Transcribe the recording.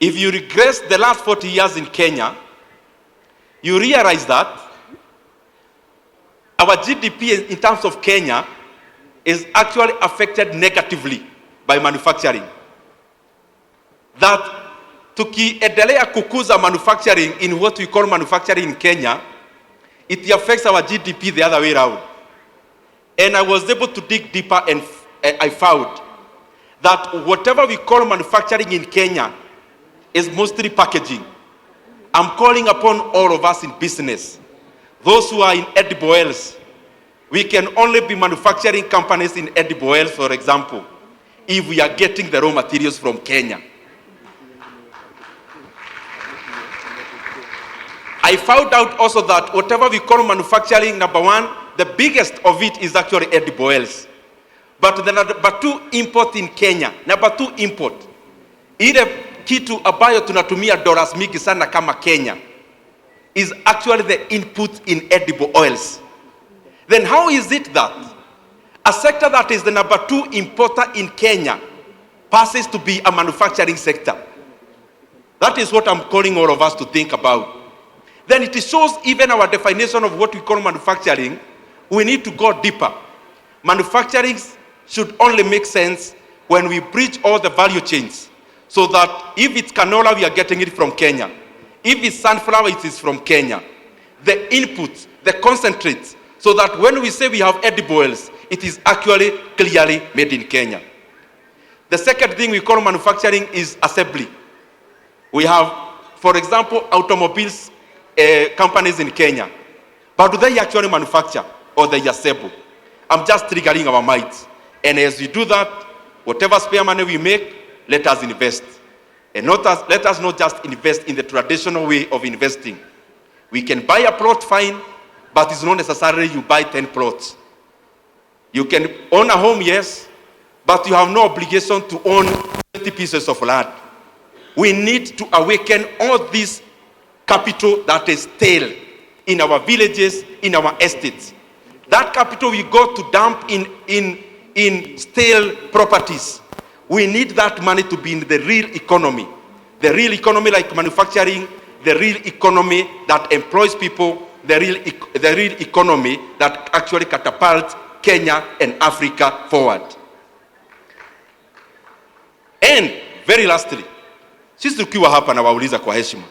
If you regress the last 40 years in Kenya, you realize that our GDP in terms of Kenya is actually affected negatively by manufacturing. That tukiendelea kukuza manufacturing in what we call manufacturing in Kenya, it affects our GDP the other way around. And I was able to dig deeper and I found that whatever we call manufacturing in Kenya is mostly packaging. I'm calling upon all of us in business, those who are in edible oils. We can only be manufacturing companies in edible oils, for example, if we are getting the raw materials from Kenya. I found out also that whatever we call manufacturing, number one, the biggest of it is actually edible oils. But the number two import in Kenya, number two import, ile kitu ambayo tunatumia dollars mingi sana kama Kenya, is actually the input in edible oils. Then how is it that a sector that is the number two importer in Kenya passes to be a manufacturing sector? That is what I'm calling all of us to think about. Then it shows even our definition of what we call manufacturing, we need to go deeper. Manufacturing should only make sense when we bridge all the value chains, so that if it's canola, we are getting it from Kenya. If it's sunflower, it is from Kenya. The inputs, the concentrates, so that when we say we have edible oils, it is actually clearly made in Kenya. The second thing we call manufacturing is assembly. We have, for example, automobiles companies in Kenya. But do they actually manufacture or they assemble? I'm just triggering our minds. And as we do that, whatever spare money we make, let us invest. And let us not just invest in the traditional way of investing. We can buy a plot, fine, but it's not necessarily you buy 10 plots. You can own a home, yes, but you have no obligation to own 20 pieces of land. We need to awaken all this capital that is stale in our villages, in our estates. That capital we go to dump in stale properties. We need that money to be in the real economy. The real economy like manufacturing, the real economy that employs people, the real economy that actually catapults Kenya and Africa forward. And very lastly, sisi tukiwa hapa na wauliza kwa heshima,